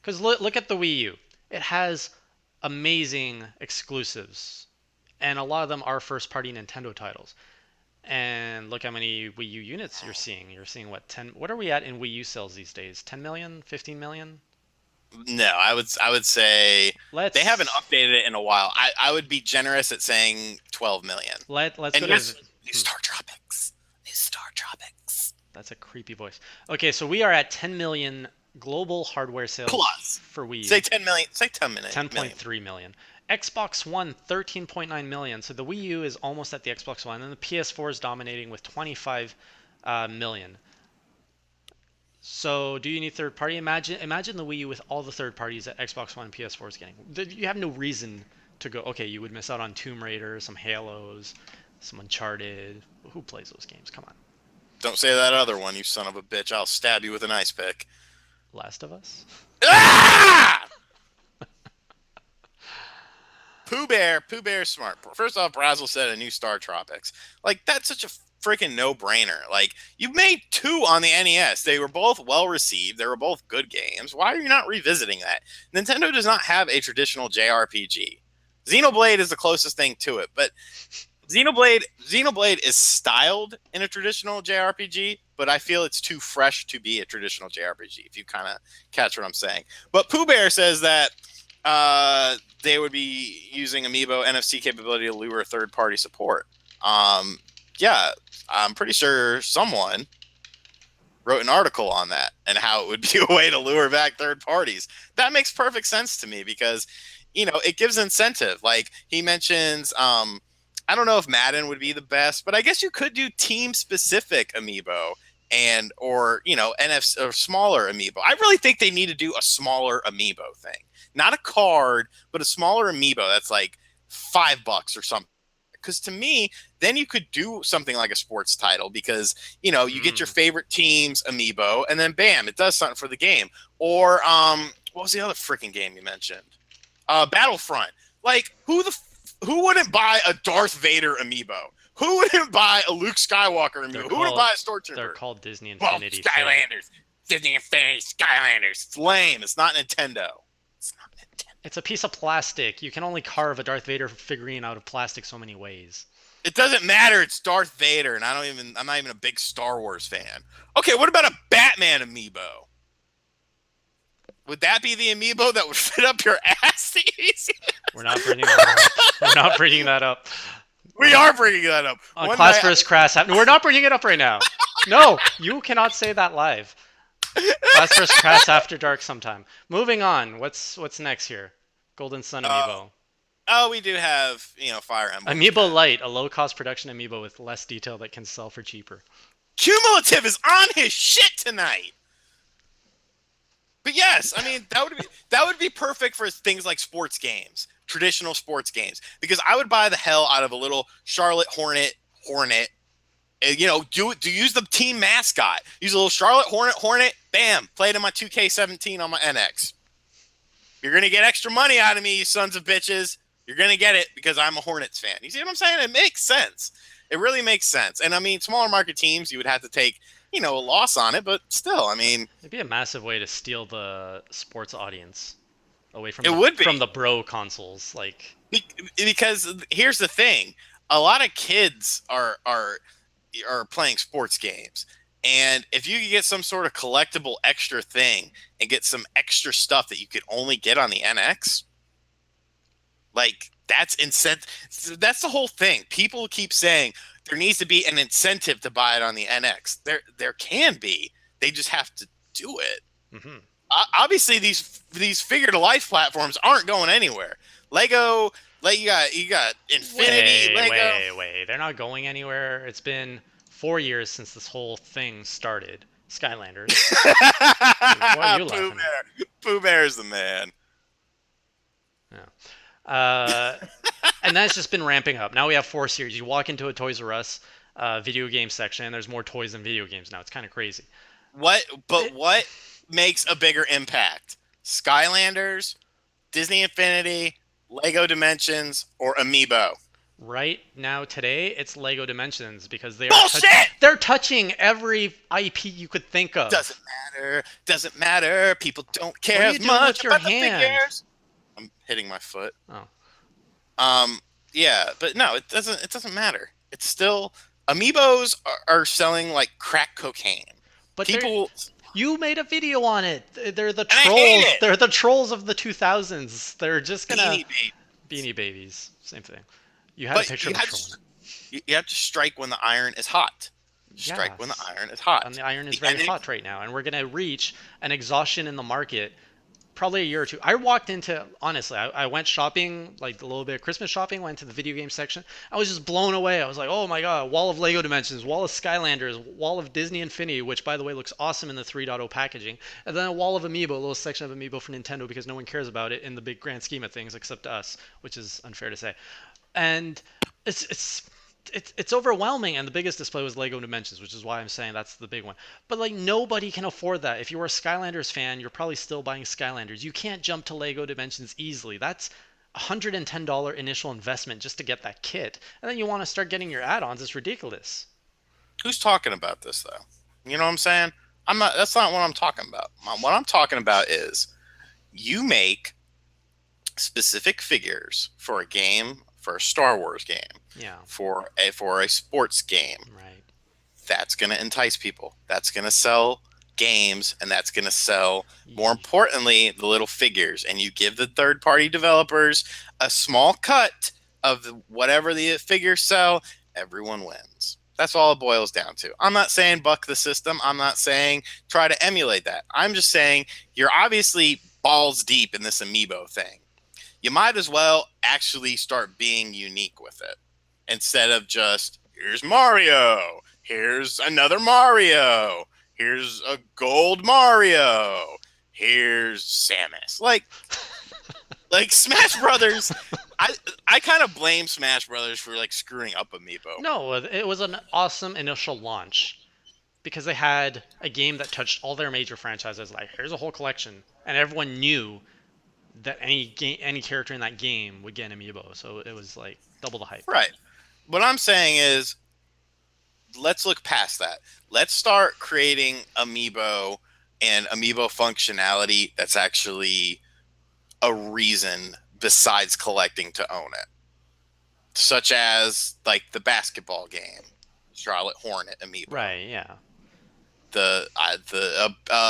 Because look at the Wii U. It has amazing exclusives. And a lot of them are first-party Nintendo titles. And look how many Wii U units you're seeing. You're seeing, what, 10? What are we at in Wii U sales these days? 10 million? 15 million? No, I would say they haven't updated it in a while. I would be generous at saying 12 million. Let's and go to New Star Tropics. New Star Tropics. That's a creepy voice. Okay, so we are at 10 million global hardware sales plus for Wii U. Say 10 million. Say 10 million. 10.3 million. Xbox One 13.9 million. So the Wii U is almost at the Xbox One, and the PS4 is dominating with 25 million. So do you need third party? Imagine the Wii U with all the third parties that Xbox One and PS4 is getting. You have no reason to go. Okay, you would miss out on Tomb Raider, some Halos, some Uncharted. Who plays those games? Come on. Don't say that other one, you son of a bitch. I'll stab you with an ice pick. Last of Us. Ah! Pooh Bear's smart. First off, Brazel said a new Star Tropics. Like that's such a freaking no-brainer. Like you made two on the NES. They were both well received. They were both good games. Why are you not revisiting that? Nintendo does not have a traditional JRPG. Xenoblade is the closest thing to it, but Xenoblade is styled in a traditional JRPG, but I feel it's too fresh to be a traditional JRPG. If you kind of catch what I'm saying. But Pooh Bear says that they would be using Amiibo NFC capability to lure third-party support. Yeah, I'm pretty sure someone wrote an article on that and how it would be a way to lure back third parties. That makes perfect sense to me because, it gives incentive. Like he mentions, I don't know if Madden would be the best, but I guess you could do team-specific Amiibo or NFC or smaller Amiibo. I really think they need to do a smaller Amiibo thing. Not a card, but a smaller Amiibo that's like $5 or something. Because to me, then you could do something like a sports title because, you get your favorite team's Amiibo and then bam, it does something for the game. Or what was the other freaking game you mentioned? Battlefront. Like, who wouldn't buy a Darth Vader Amiibo? Who wouldn't buy a Luke Skywalker Amiibo? Who wouldn't buy a Stormtrooper? They're called Disney Infinity. Skylanders. Disney Infinity Skylanders. It's lame. It's not Nintendo. It's a piece of plastic. You can only carve a Darth Vader figurine out of plastic so many ways. It doesn't matter. It's Darth Vader, and I'm not even a big Star Wars fan. Okay, what about a Batman Amiibo? Would that be the Amiibo that would fit up your ass easy? We're not bringing that up. We're not bringing that up. We are bringing that up. On Class vs. Crass. We're not bringing it up right now. No, you cannot say that live. Class vs. Crass after dark sometime. Moving on. What's next here? Golden Sun Amiibo. We do have, Fire Emblem. Amiibo Light, a low-cost production Amiibo with less detail that can sell for cheaper. Cumulative is on his shit tonight. But yes, I mean that would be perfect for things like sports games, traditional sports games, because I would buy the hell out of a little Charlotte Hornet. Use the team mascot. Use a little Charlotte Hornet. Bam, play it in my 2K17 on my NX. You're gonna get extra money out of me, you sons of bitches. You're gonna get it because I'm a Hornets fan. You see what I'm saying? It makes sense. It really makes sense. And I mean, smaller market teams, you would have to take a loss on it, but still, I mean, it'd be a massive way to steal the sports audience away from from the bro consoles, like because here's the thing: a lot of kids are playing sports games, and if you could get some sort of collectible extra thing and get some extra stuff that you could only get on the NX, like that's That's the whole thing. People keep saying there needs to be an incentive to buy it on the NX. There can be. They just have to do it. Mm-hmm. Obviously, these figure to life platforms aren't going anywhere. Lego, like you got Infinity. Wait. They're not going anywhere. It's been 4 years since this whole thing started. Skylanders. What are you laughing at? Pooh Bear's the man. Yeah. And that's just been ramping up. Now we have 4 series. You walk into a Toys R Us video game section, and there's more toys than video games now. It's kind of crazy. What makes a bigger impact? Skylanders, Disney Infinity, Lego Dimensions, or Amiibo? Right now, today, it's Lego Dimensions because they're touching every IP you could think of. Doesn't matter. People don't care as much about the figures. I'm hitting my foot. Oh. Yeah, but no, it doesn't matter. It's still Amiibos are selling like crack cocaine. But people, you made a video on it. They're the trolls. I hate it. They're the trolls of the 2000s. They're just gonna Beanie Babies. Same thing. You had a picture of a troll. You have to strike when the iron is hot. Strike when the iron is hot. And the iron is very hot right now, and we're gonna reach an exhaustion in the market. Probably a year or two. I walked into, honestly, I went shopping, like a little bit of Christmas shopping, went to the video game section. I was just blown away. I was like, oh my god, wall of Lego Dimensions, wall of Skylanders, wall of Disney Infinity, which by the way looks awesome in the 3.0 packaging, and then a wall of Amiibo, a little section of Amiibo for Nintendo because no one cares about it in the big grand scheme of things except us, which is unfair to say. And it's overwhelming, and the biggest display was Lego Dimensions, which is why I'm saying that's the big one. But like nobody can afford that. If you're a Skylanders fan, you're probably still buying Skylanders. You can't jump to Lego Dimensions easily. That's $110 initial investment just to get that kit, and then you want to start getting your add-ons. It's ridiculous. Who's talking about this though? You know what I'm saying? I'm not. That's not what I'm talking about. What I'm talking about is you make specific figures for a game, for a Star Wars game, Yeah, for a sports game. right. That's going to entice people. That's going to sell games, and that's going to sell, more Ye- importantly, the little figures. And you give the third party developers a small cut of whatever the figures sell, everyone wins. That's all it boils down to. I'm not saying buck the system. I'm not saying try to emulate that. I'm just saying you're obviously balls deep in this amiibo thing. You might as well actually start being unique with it instead of just here's Mario, here's another Mario, here's a gold Mario, here's Samus. Like Smash Brothers. I I kind of blame Smash Brothers for like screwing up Amiibo. No, it was an awesome initial launch because they had a game that touched all their major franchises. Like, here's a whole collection, and everyone knew that any character in that game would get an amiibo. So it was like double the hype. Right. What I'm saying is let's look past that. Let's start creating Amiibo and Amiibo functionality that's actually a reason besides collecting to own it. Such as like the basketball game, Charlotte Hornet Amiibo. Right. Yeah. The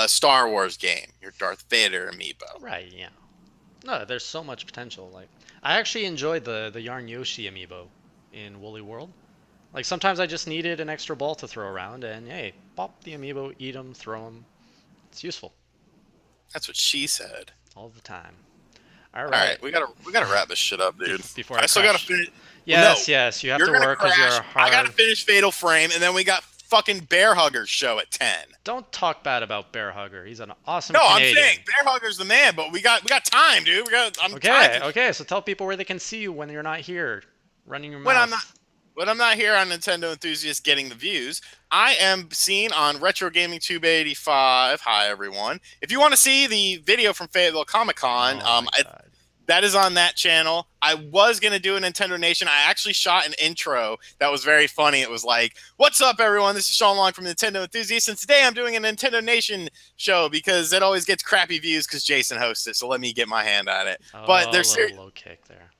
Star Wars game, your Darth Vader Amiibo. Right. Yeah. No, there's so much potential. Like, I actually enjoyed the Yarn Yoshi amiibo in Woolly World. Like, sometimes I just needed an extra ball to throw around, and hey, pop the amiibo, eat them, throw them. It's useful That's what she said. all the time. All All right. right, we gotta wrap this shit up, dude. Before I I still gotta crash. finish. Yes, No, yes, you have you're to gonna work because you're crash. a I gotta hard. finish Fatal Frame, and then we got fucking Bear Huggers show at 10. Don't talk bad about Bear Hugger. He's an awesome No, I'm Canadian. saying Bear Hugger's the man, but we got time, dude. I'm Okay, time. okay. So tell people where they can see you when you're not here, running your When I'm mouth. not when I'm not here on Nintendo Enthusiast getting the views, I am seen on Retro Gaming Tube 85. Hi everyone. If you want to see the video from Fayetteville Comic Con, Oh my god. that is on that channel. I was going to do a Nintendo Nation. I actually shot an intro that was very funny. It was like, what's up, everyone? This is Shawn Long from Nintendo Enthusiast, and today I'm doing a Nintendo Nation show because it always gets crappy views because Jason hosts it, so let me get my hand on it. Oh, But a there's little low kick there.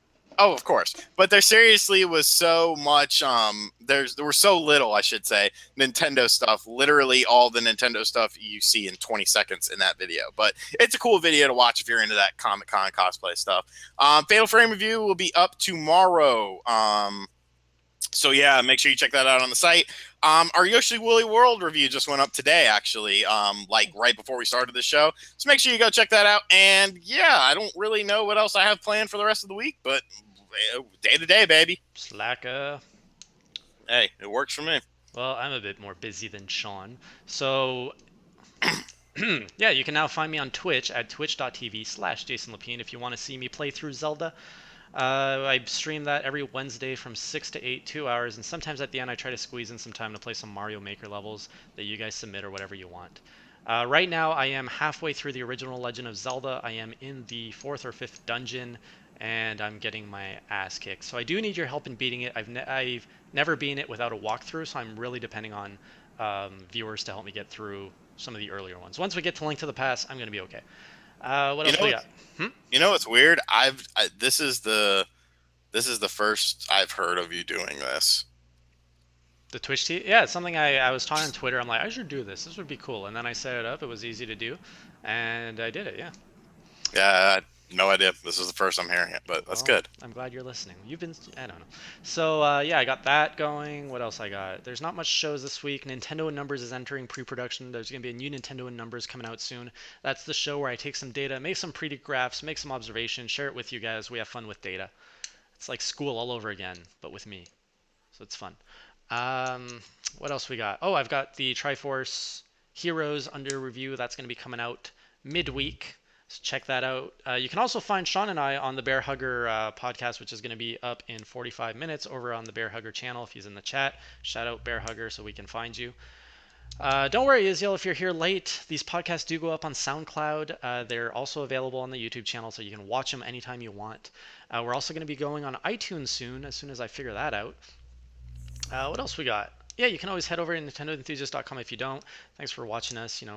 Oh, of course. But there seriously was so much there were so little, I should say, Nintendo stuff. Literally all the Nintendo stuff you see in 20 seconds in that video. But it's a cool video to watch if you're into that Comic-Con cosplay stuff. Fatal Frame review will be up tomorrow. So yeah, make sure you check that out on the site. Our Yoshi Woolly World review just went up today, actually, like right before we started the show. So make sure you go check that out. And yeah, I don't really know what else I have planned for the rest of the week, but day to day, baby. Slacker. Hey, it works for me. Well, I'm a bit more busy than Sean. So, yeah, you can now find me on Twitch at twitch.tv/Jason Lapine if you want to see me play through Zelda. I stream that every Wednesday from 6 to 8, 2 hours, and sometimes at the end I try to squeeze in some time to play some Mario Maker levels that you guys submit or whatever you want. Right now I am halfway through the original Legend of Zelda. I am in the 4th or 5th dungeon, and I'm getting my ass kicked. So I do need your help in beating it. I've never beaten it without a walkthrough, so I'm really depending on viewers to help me get through some of the earlier ones. Once we get to Link to the Past, I'm going to be okay. What else we got? You know what's weird? This is the first I've heard of you doing this. The Twitch TV? Yeah, it's something I was talking on Twitter. I'm like, I should do this. This would be cool. And then I set it up. It was easy to do. And I did it, yeah. Yeah, no idea. This is the first I'm hearing it, but that's Well, good. I'm glad you're listening. You've been, I don't know. So, yeah, I got that going. What else I got? There's not much shows this week. Nintendo in Numbers is entering pre-production. There's going to be a new Nintendo in Numbers coming out soon. That's the show where I take some data, make some pretty graphs, make some observations, share it with you guys. We have fun with data. It's like school all over again, but with me. So it's fun. What else we got? Oh, I've got the Triforce Heroes under review. That's going to be coming out midweek. So check that out. You can also find Sean and I on the Bear Hugger podcast, which is going to be up in 45 minutes over on the Bear Hugger channel. If he's in the chat, shout out Bear Hugger so we can find you. Don't worry, Israel, if you're here late, these podcasts do go up on SoundCloud. They're also available on the YouTube channel, so you can watch them anytime you want. We're also going to be going on iTunes soon, as soon as I figure that out. What else we got? Yeah, you can always head over to NintendoEnthusiast.com if you don't. Thanks for watching us. You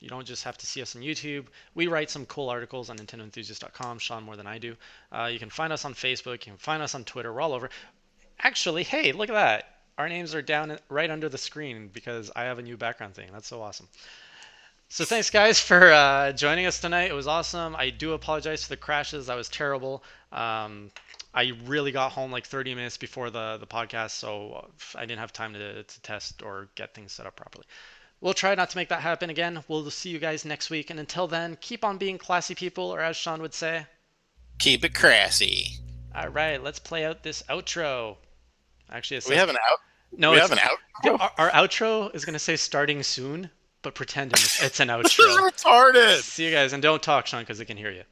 don't just have to see us on YouTube. We write some cool articles on NintendoEnthusiast.com, Shawn more than I do. You can find us on Facebook. You can find us on Twitter. We're all over. Actually, hey, look at that. Our names are down right under the screen because I have a new background thing. That's so awesome. So thanks, guys, for joining us tonight. It was awesome. I do apologize for the crashes. That was terrible. I really got home like 30 minutes before the podcast, so I didn't have time to test or get things set up properly. We'll try not to make that happen again. We'll see you guys next week. And until then, keep on being classy people, or as Shawn would say, Keep it crassy. all right, let's play out this outro. Actually, it says, We have an out. no, We it's have an yeah, out. our outro is going to say starting soon, but pretend it's an This is outro. retarded. See you guys, and don't talk, Shawn, because they can hear you.